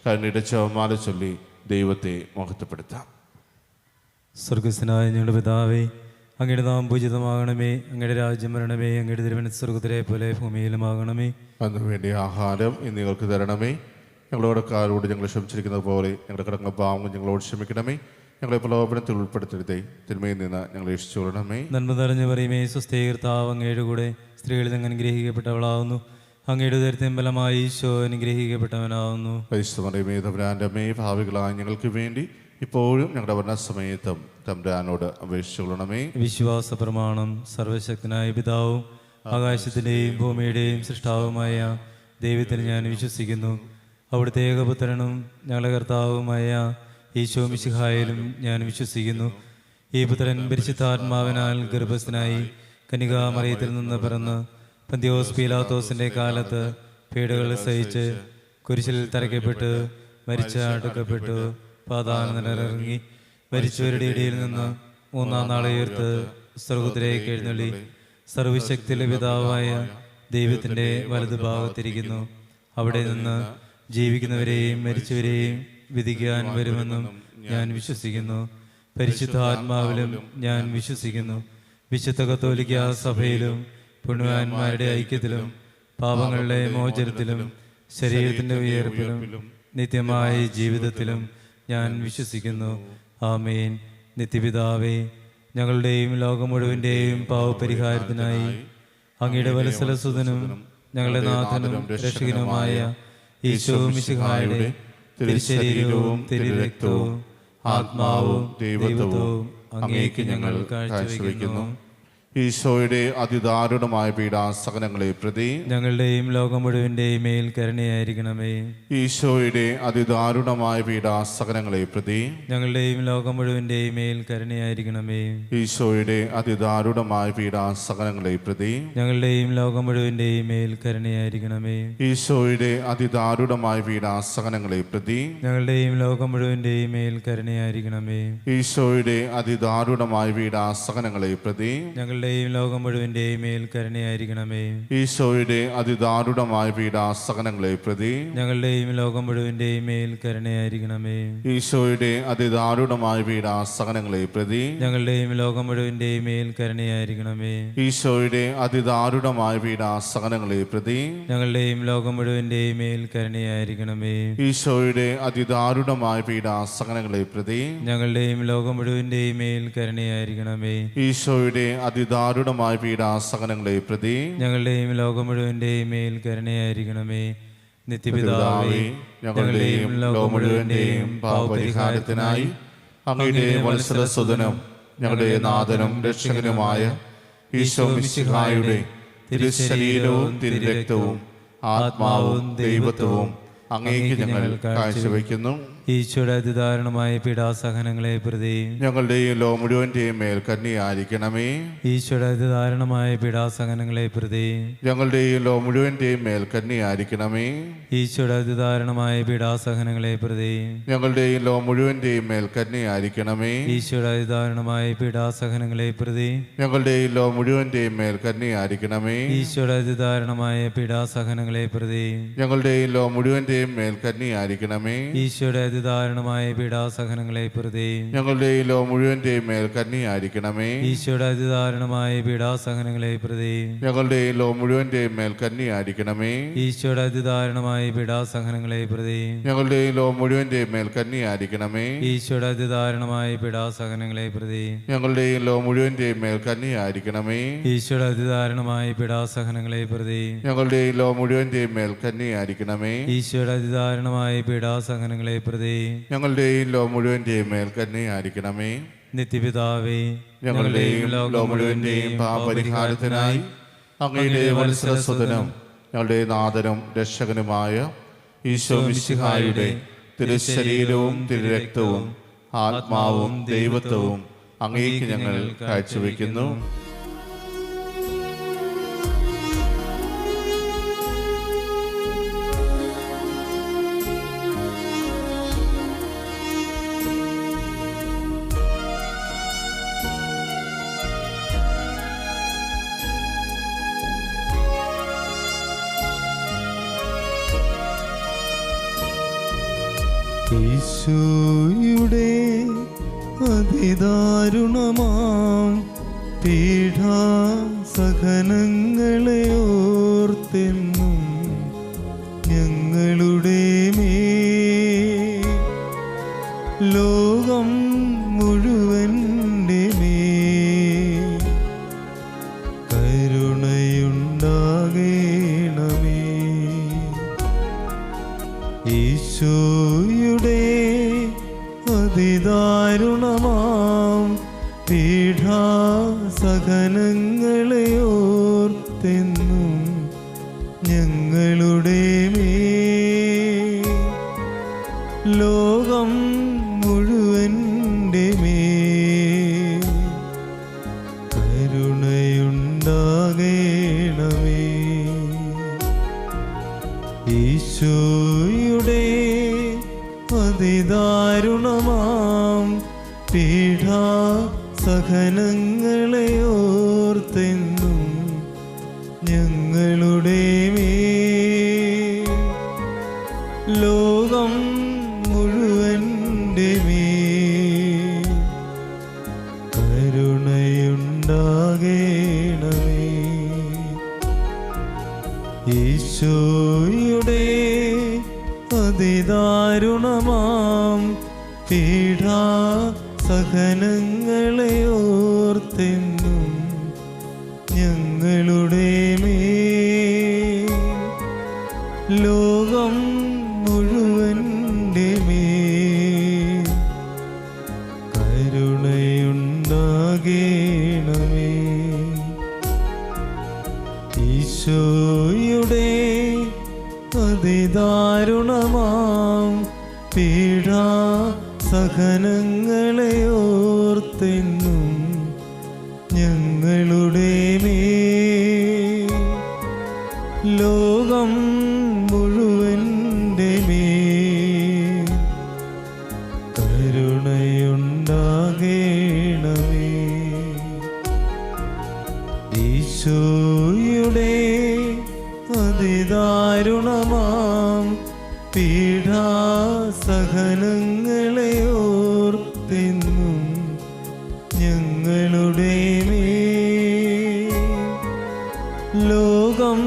കരുണയുടെ ജപമാല ചൊല്ലി ദൈവത്തെ മഹത്വപ്പെടുത്താം. സ്വർഗസ്ഥനായ ഞങ്ങളുടെ പിതാവേ, അങ്ങയുടെ നാമം പൂജിതമാകണമേ. അങ്ങയുടെ രാജ്യം വരണമേ. അങ്ങയുടെ തിരുമനസ്സ് സ്വർഗത്തിലെ പോലെ ഭൂമിയിലുമാകണമേ. അതിനു വേണ്ടി ആഹാരം ഇന്ന് ഞങ്ങൾക്ക് തരണമേ. ഞങ്ങളോട് കാരോട് ഞങ്ങൾ ക്ഷമിച്ചിരിക്കുന്നത് പോലെ ഞങ്ങളുടെ കടങ്ങൾ പാവങ്ങൾ ഞങ്ങളോട് ക്ഷമിക്കണമേ. ഞങ്ങളെ പ്രലോഭനത്തിൽ ഉൾപ്പെടുത്തരുതേ, തിന്മയിൽ നിന്ന് ഞങ്ങളെ രക്ഷിച്ചുകൊള്ളണമേ. നന്മ നിറഞ്ഞു പറയുമേ, സ്വസ്തി കർത്താവ് അങ്ങയുടെ കൂടെ, സ്ത്രീകളിൽ അങ്ങ് അനുഗ്രഹിക്കപ്പെട്ടവളാവുന്നു. അങ്ങയുടെ ഉദരത്തിൻ ഫലമായി ഈശോ അനുഗ്രഹിക്കപ്പെട്ടവനാവുന്നു. പരിശുദ്ധമറിയമേ, തമ്പുരാന്റെ അമ്മേ, ഭാവികളായ ഞങ്ങൾക്ക് വേണ്ടി ഇപ്പോഴും ഞങ്ങളുടെ മരണസമയത്തും തമ്പുരാനോട് അപേക്ഷിച്ചുകൊള്ളണമേ. വിശ്വാസ പ്രമാണം. സർവശക്തനായ പിതാവും ആകാശത്തിൻ്റെയും ഭൂമിയുടെയും സൃഷ്ടാവുമായ ദൈവത്തിൽ ഞാൻ വിശ്വസിക്കുന്നു. അവിടുത്തെ ഏകപുത്രനും ഞങ്ങളുടെ കർത്താവുമായ ഈശോ മിശിഹായിലും ഞാൻ വിശ്വസിക്കുന്നു. ഈ പുത്രൻ പരിശുദ്ധാത്മാവിനാൽ ഗർഭസ്ഥനായി കന്യകാമറിയത്തിൽ നിന്ന് പിറന്ന് പന്തിയോസ് പീലാത്തോസിന്റെ കാലത്ത് പീഡകൾ സഹിച്ച് കുരിശിൽ തറയ്ക്കപ്പെട്ട് മരിച്ച് അടക്കപ്പെട്ടു പാതാളനിലയിറങ്ങി മരിച്ചവരുടെ ഇടയിൽ നിന്ന് മൂന്നാം നാളെ ഉയർത്ത് സ്വർഗ്ഗത്തിലേക്ക് എഴുന്നള്ളി സർവശക്തിയുടെ പിതാവായ ദൈവത്തിന്റെ വലതുഭാഗത്തിരിക്കുന്നു. അവിടെ നിന്ന് ജീവിക്കുന്നവരെയും മരിച്ചവരെയും വിധിക്കാൻ വരുമെന്നും ഞാൻ വിശ്വസിക്കുന്നു. പരിശുദ്ധാത്മാവിലും ഞാൻ വിശ്വസിക്കുന്നു. വിശുദ്ധ കത്തോലിക്ക സഭയിലും പുണ്യവാന്മാരുടെ ഐക്യത്തിലും പാപങ്ങളുടെ മോചനത്തിലും ശരീരത്തിന്റെ ഉയർപ്പിലും നിത്യമായ ജീവിതത്തിലും ഞാൻ വിശ്വസിക്കുന്നു. ആമേൻ. നിത്യപിതാവേ, ഞങ്ങളുടെയും ലോകം മുഴുവൻ്റെയും പാവപരിഹാരത്തിനായി അങ്ങയുടെ വത്സലസുതനും ഞങ്ങളുടെ നാഥനും രക്ഷകനുമായ ഈശോ മിശിഹായുടെ തിരുശരീരവും തിരുരക്തവും ആത്മാവും ദൈവത്വവും അങ്ങേക്ക് ഞങ്ങൾ കാഴ്ചവെക്കുന്നു. ഈശോയുടെ അതിദാരുണമായ പീഡാസഹനങ്ങളെ പ്രതി ഞങ്ങളുടെയും ലോകം മുഴുവൻ്റെയും മേൽ കരുണയായിരിക്കണമേ. ഈശോയുടെ അതിദാരുണമായ പീഡാസഹനങ്ങളെ പ്രതി ഞങ്ങളുടെയും ലോകം മുഴുവൻ്റെയും മേൽ കരുണയായിരിക്കണമേ. ഈശോയുടെ അതിദാരുണമായ പീഡാസഹനങ്ങളെ പ്രതി ഞങ്ങളുടെയും ലോകം മുഴുവൻ്റെയും മേൽ കരുണയായിരിക്കണമേ. ഈശോയുടെ അതിദാരുണമായ പീഡാസഹനങ്ങളെ പ്രതി ഞങ്ങളുടെയും ലോകം മുഴുവൻ്റെയും മേൽ കരുണയായിരിക്കണമേ. ഈശോയുടെ അതിദാരുണമായ പീഡാസഹനങ്ങളെ പ്രതി ഞങ്ങളുടെയും ലോകം മുഴുവൻ്റെയും മേൽ കരുണയായിരിക്കണമേ. ഈശോയുടെ അതിദാരുണമായ പീഡാസഹനങ്ങളെ പ്രതി ഞങ്ങളുടെയും ലോകം മുഴുവൻ്റെയും മേൽ കരുണയായിരിക്കണമേ. ഈശോയുടെ അതിദാരുണമായ പീഡാസഹനങ്ങളെ പ്രതി ഞങ്ങളുടെയും ലോകം മുഴുവൻ്റെയും മേൽ കരുണയായിരിക്കണമേ. ഈശോയുടെ അതിദാരുണമായ പീഡാസഹനങ്ങളെ പ്രതി ഞങ്ങളുടെയും ലോകം മുഴുവൻ്റെയും മേൽ കരുണയായിരിക്കണമേ. ഈശോയുടെ അതിദാരുണമായ പീഡാസഹനങ്ങളെ പ്രതി ഞങ്ങളുടെയും ലോകം മുഴുവൻ്റെയും മേൽ കരുണയായിരിക്കണമേ. ഈശോയുടെ അതിദാരുണമായ പീഡാസഹനങ്ങളെ പ്രതി ഞങ്ങളുടെയും ലോകം മുഴുവൻ്റെയും മേൽ കരുണയായിരിക്കണമേ. നിത്യപിതാവേ, ഞങ്ങളുടെയും ലോകം മുഴുവന്റെയും പാപപരിഹാരത്തിനായി അങ്ങയുടെ വത്സലസുതനും ഞങ്ങളുടെ നാഥനും രക്ഷകനുമായ ഈശോ മിശിഹായുടെ തിരുശരീരവും തിരുരക്തവും ആത്മാവും ദൈവത്വവും അങ്ങേക്ക് ഞങ്ങൾ കാഴ്ചവെക്കുന്നു. ഈശോയുടെ അതിദാരുണമായ പീഡാസഹനങ്ങളെ പ്രതി ഞങ്ങളുടെയും ലോകം മുഴുവന്റെയും മേൽ കരുണയായിരിക്കണമേ. ഈശോയുടെ അതിദാരുണമായ പീഡാസഹനങ്ങളെ പ്രതി ഞങ്ങളുടെയും ലോകം മുഴുവന്റെയും മേൽ കരുണയായിരിക്കണമേ. ഈശോയുടെ അതിദാരുണമായ പീഡാസഹനങ്ങളെ പ്രതി ഞങ്ങളുടെയും ലോകം മുഴുവന്റെയും മേൽ കരുണയായിരിക്കണമേ. ഈശോയുടെ അതിദാരുണമായ പീഡാസഹനങ്ങളെ പ്രതി ഞങ്ങളുടെയും ലോകം മുഴുവന്റെയും മേൽ കരുണയായിരിക്കണമേ. ഈശോയുടെ അതിദാരുണമായ പീഡാസഹനങ്ങളെ പ്രതി ഞങ്ങളുടെയും ലോകം മുഴുവന്റെയും മേൽ കരുണയായിരിക്കണമേ. ഈശോയുടെ അതിദാരുണമായ പീഡാസഹനങ്ങളെ പ്രതി ഞങ്ങളുടെയും ലോകം മുഴുവന്റെയും മേൽ കരുണയായിരിക്കണമേ. ഈശോയുടെ അതിദാരുണമായ പീഡാസഹനങ്ങളെ പ്രതി ഞങ്ങളുടെയും ലോകം മുഴുവന്റെയും മേൽ കരുണയായിരിക്കണമേ. ഈശോയുടെ അതിദാരുണമായ പീഡാസഹനങ്ങളെ പ്രതി ഞങ്ങളുടെയും ലോകം മുഴുവന്റെയും മേൽ കരുണയായിരിക്കണമേ. ഈശോയുടെ അതിദാരുണമായ പീഡാസഹനങ്ങളെ പ്രതി ഞങ്ങളുടെയും ലോകം മുഴുവന്റെയും മേൽ കരുണയായിരിക്കണമേ. ഈശോയുടെ അതിദാരുണമായ പീഡാസഹനങ്ങളെ പ്രതി ഞങ്ങളുടെയും ലോകം മുഴുവന്റെയും മേൽ കരുണയായിരിക്കണമേ. ഈശോയുടെ അതിദാരുണമായ പീഡാസഹനങ്ങളെ പ്രതി ഞങ്ങളുടെയും ലോകം മുഴുവന്റെയും മേൽ കരുണയായിരിക്കണമേ. നിത്യപിതാവേ, ഞങ്ങളുടെയും ലോകം മുഴുവന്റെയും പാപപരിഹാരത്തിനായി അങ്ങയുടെ വത്സലസുതനും ഞങ്ങളുടെ നാഥനും രക്ഷകനുമായ ഈശോ മിശിഹായുടെ തിരുശരീരവും തിരുരക്തവും ആത്മാവും ദൈവത്വവും അങ്ങേക്ക് ഞങ്ങൾ കാഴ്ചവെക്കുന്നു. ഈശോയുടെ അതിദാരുണമാം പീഡാസഹനങ്ങളെ ഓർത്തെന്നും ഞങ്ങളുടെ മേൽ ലോകം മുഴുവൻ്റെ മേൽ കരുണയുണ്ടാകണമേ. ഈശോയുടെ അതിദാരുണമാം പീഡാസഹനങ്ങളെ ഓർത്തെന്നും ഞങ്ങളുടെ മേൽ ലോകം മുഴുവൻ്റെ മേൽ കരുണയുണ്ടാകണമേ. ഈശോയുടെ അതിദാരുണമാം പീഡാസഹനങ്ങളെ ഓർത്തെന്നും ഞങ്ങളുടെ മേൽ ലോകം മുഴുവൻ്റെ മേൽ കരുണയുണ്ടാകണമേ. ഈശോയുടെ അതിദാരുണമാം പീഡാസഹനങ്ങളെ ഓർത്തെന്നും ഞങ്ങളുടെ മേൽ ലോകം മുഴുവൻ്റെ മേൽ കരുണയുണ്ടാകണമേ. ഈശോയുടെ അതിദാരുണമാം പീഡാസഹനങ്ങളെ ഓർത്തെന്നും ഞങ്ങളുടെ മേൽ ലോകം മുഴുവൻ്റെ മേൽ കരുണയുണ്ടാകണമേ. ഈശോയുടെ അതിദാരുണമാം പീഡാസഹനങ്ങളെ ഓർത്തെന്നും ഞങ്ങളുടെ മേൽ ലോകം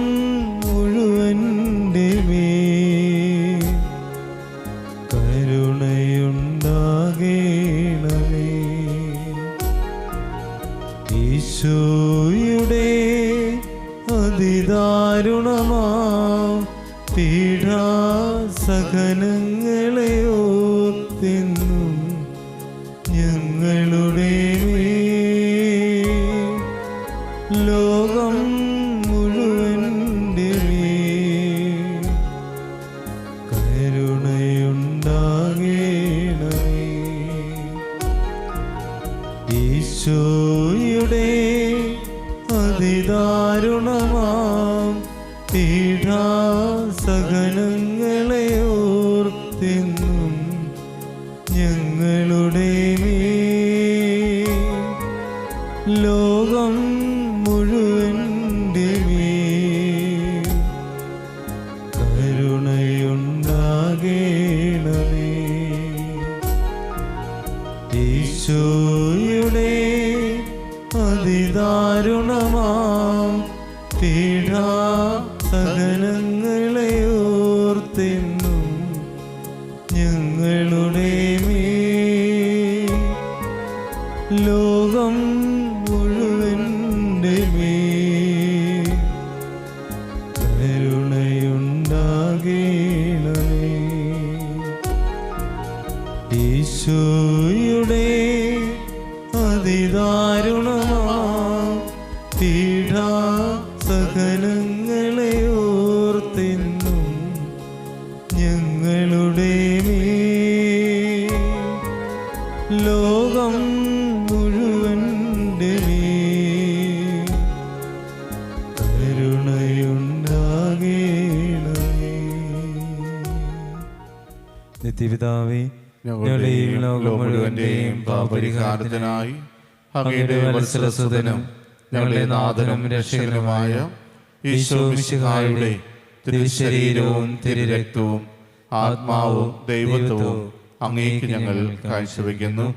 മുഴുവൻ്റെ മേൽ കരുണയുണ്ടാകണമേ. ഈശോയുടെ അതിദാരുണമാം പീഡാസഹനങ്ങളെ ഓർത്തെന്നും ഞങ്ങളുടെ മേൽ ലോകം മുഴുവൻ്റെ മേൽ കരുണയുണ്ടാകണമേ. ഈശോയുടെ അതിദാരുണമാം പീഡാസഹനങ്ങളെ ഓർത്തെന്നും ഞങ്ങളുടെ മേൽ ലോകം മുഴുവൻ്റെ മേൽ കരുണയുണ്ടാകണമേ. ഈശോയുടെ അതിദാരുണമാം പീഡാസഹനങ്ങളെ ഓർത്തെന്നും ഞങ്ങളുടെ മേൽ ലോകം മുഴുവൻ്റെ മേൽ കരുണയുണ്ടാകണമേ. ഈശോയുടെ അതിദാരുണമാം പീഡാസഹനങ്ങളെ ഓർത്തെന്നും ഞങ്ങളുടെ മേൽ ലോകം മുഴുവൻ്റെ മേൽ കരുണയുണ്ടാകണമേ. നിത്യപിതാവേ, ഞങ്ങളുടെയും ലോകം മുഴുവന്റെയും പാപപരിഹാരത്തിനായി അങ്ങയുടെ വത്സലസുതനും ഞങ്ങളുടെ നാഥനും രക്ഷകനുമായ ഈശോ മിശിഹായുടെ തിരുശരീരവും തിരുരക്തവും ആത്മാവും ദൈവത്വവും അങ്ങേക്ക് ഞങ്ങൾ കാഴ്ചവെക്കുന്നു.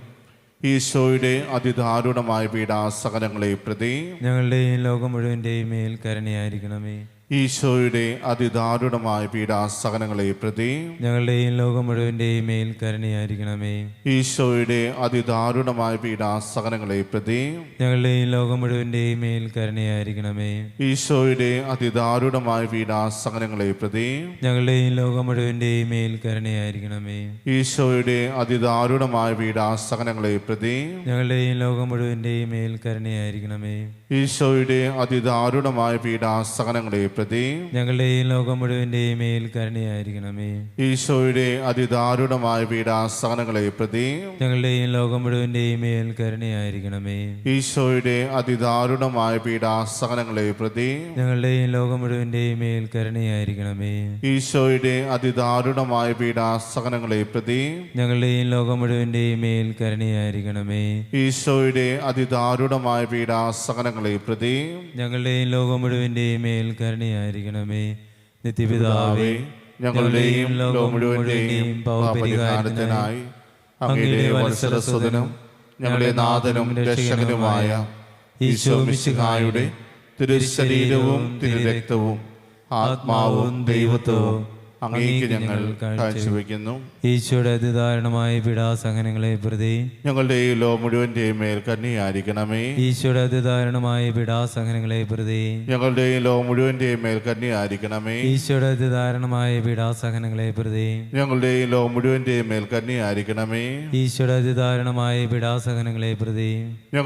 ഈശോയുടെ അതിദാരുണമായ പീഡാസഹനങ്ങളെ പ്രതി ഞങ്ങളുടെയും ലോകം മുഴുവൻ്റെയും മേൽ കരുണയായിരിക്കണമേ. ഈശോയുടെ അതിദാരുണമായ പീഡാസഹനങ്ങളെ പ്രതി ഞങ്ങളുടെയും ലോകം മുഴുവൻ്റെയും മേൽ കരുണയായിരിക്കണമേ. ഈശോയുടെ അതിദാരുണമായ പീഡാസഹനങ്ങളെ പ്രതി ഞങ്ങളുടെയും ലോകം മുഴുവൻ്റെയും മേൽ കരുണയായിരിക്കണമേ. ഈശോയുടെ അതിദാരുണമായ പീഡാസഹനങ്ങളെ പ്രതി ഞങ്ങളുടെയും ലോകം മുഴുവൻ്റെയും മേൽ കരുണയായിരിക്കണമേ. ഈശോയുടെ അതിദാരുണമായ പീഡാസഹനങ്ങളെ പ്രതി ഞങ്ങളുടെയും ലോകം മുഴുവൻ്റെയും മേൽ കരുണയായിരിക്കണമേ. ഈശോയുടെ അതിദാരുണമായ പീഡാസഹനങ്ങളെ പ്രതി ഞങ്ങളുടെയും ലോകം മുഴുവൻ്റെയും മേൽ കരുണയായിരിക്കണമേ. ഈശോയുടെ അതിദാരുണമായ പീഡാസഹനങ്ങളെ പ്രതി ഞങ്ങളുടെയും ലോകം മുഴുവൻ്റെയും മേൽ കരുണയായിരിക്കണമേ. ഈശോയുടെ അതിദാരുണമായ പീഡാസഹനങ്ങളെ പ്രതി ഞങ്ങളുടെയും ലോകം മുഴുവൻ്റെയും മേൽ കരുണയായിരിക്കണമേ. ഈശോയുടെ അതിദാരുണമായ പീഡാസഹനങ്ങളെ പ്രതി ഞങ്ങളുടെയും ലോകം മുഴുവൻ്റെയും മേൽ കരുണയായിരിക്കണമേ. ഈശോയുടെ അതിദാരുണമായ പീഡാസഹനങ്ങളെ പ്രതി ഞങ്ങളുടെയും ലോകം മുഴുവൻ്റെയും മേൽ കരുണയായിരിക്കണമേ. നിത്യപിതാവേ, ഞങ്ങളുടെയും ലോകം മുഴുവന്റെയും പാപപരിഹാരത്തിനായി അങ്ങയുടെ വത്സലസുതനും ഞങ്ങളുടെ നാഥനും രക്ഷകനുമായ ഈശോ മിശിഹായുടെ തിരുശരീരവും തിരുരക്തവും ആത്മാവും ദൈവത്വവും അങ്ങേക്ക് ഞങ്ങൾ കാഴ്ചവെക്കുന്നു. ഈശോയുടെ അതിദാരുണമായ പീഡാസഹനങ്ങളെ പ്രതി ഞങ്ങളുടെ ഈ ലോകം മുഴുവന്റെയും മേൽ കരുണയായിരിക്കണമേ. ഈശോയുടെ അതിദാരുണമായ പീഡാസഹനങ്ങളെ പ്രതി ഞങ്ങളുടെ ഈ ലോകം മുഴുവന്റെയും മേൽ കരുണയായിരിക്കണമേ. ഈശോയുടെ അതിദാരുണമായ പീഡാസഹനങ്ങളെ പ്രതി ഞങ്ങളുടെ ഈ ലോകം മുഴുവന്റെയും മേൽ കരുണയായിരിക്കണമേ. ഈശോയുടെ അതിദാരുണമായ പീഡാസഹനങ്ങളെ പ്രതി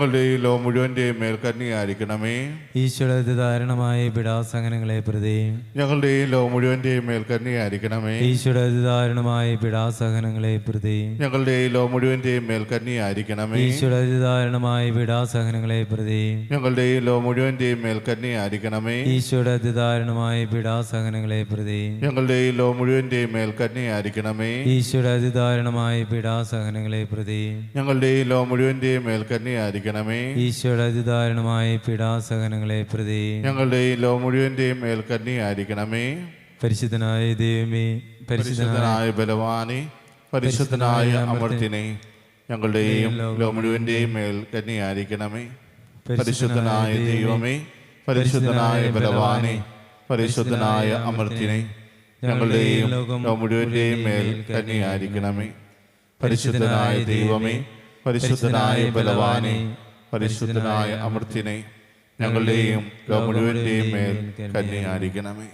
ഞങ്ങളുടെ ഈ ലോകം മുഴുവന്റെയും മേൽ കരുണയായിരിക്കണമേ. ഈശോയുടെ അതിദാരുണമായ പീഡാസഹനങ്ങളെ പ്രതി ഞങ്ങളുടെ ഈ ലോകം മുഴുവന്റെയും മേൽ കരുണയായിരിക്കണമേ. ഈശോയുടെ അതിദാരുണമായ പീഡാസഹനങ്ങളെ പ്രതി ഞങ്ങളുടെ ഈ ലോകം മുഴുവന്റെയും മേൽ കരുണയായിരിക്കണമേ. ഈശോയുടെ അതിദാരുണമായ പീഡാസഹനങ്ങളെ പ്രതി ഞങ്ങളുടെ ഈ ലോകം മുഴുവന്റെയും മേൽ കരുണയായിരിക്കണമേ. ഈശോയുടെ അതിദാരുണമായ പീഡാസഹനങ്ങളെ പ്രതി ഞങ്ങളുടെ ഈ ലോകം മുഴുവന്റെയും മേൽ കരുണയായിരിക്കണമേ. ഈശോയുടെ അതിദാരുണമായ പീഡാസഹനങ്ങളെ പ്രതി ഞങ്ങളുടെ ഈ ലോകം മുഴുവന്റെയും മേൽ കരുണയായിരിക്കണമേ. ഈശോയുടെ അതിദാരുണമായ പീഡാസഹനങ്ങളെ പ്രതി ഞങ്ങളുടെ ഈ ലോകം മുഴുവന്റെയും മേൽ കരുണയായിരിക്കണമേ. പരിശുദ്ധനായ ദൈവമേ, പരിശുദ്ധനായ ബലവാനെ, പരിശുദ്ധനായ അമർത്തിനെ, ഞങ്ങളുടെയും ലോകം മുഴുവന്റെയും മേൽ കരുണയായിരിക്കണമേ. പരിശുദ്ധനായ ദൈവമേ, പരിശുദ്ധനായ ബലവാനെ, പരിശുദ്ധനായ അമർത്തിനെ, ഞങ്ങളുടെയും ലോകം മുഴുവന്റെയും മേൽ കരുണയായിരിക്കണമേ. പരിശുദ്ധനായ ദൈവമേ, പരിശുദ്ധനായ ബലവാനെ, പരിശുദ്ധനായ അമർത്തിനെ, ഞങ്ങളുടെയും ലോകം മുഴുവന്റെയും മേൽ കരുണയായിരിക്കണമേ.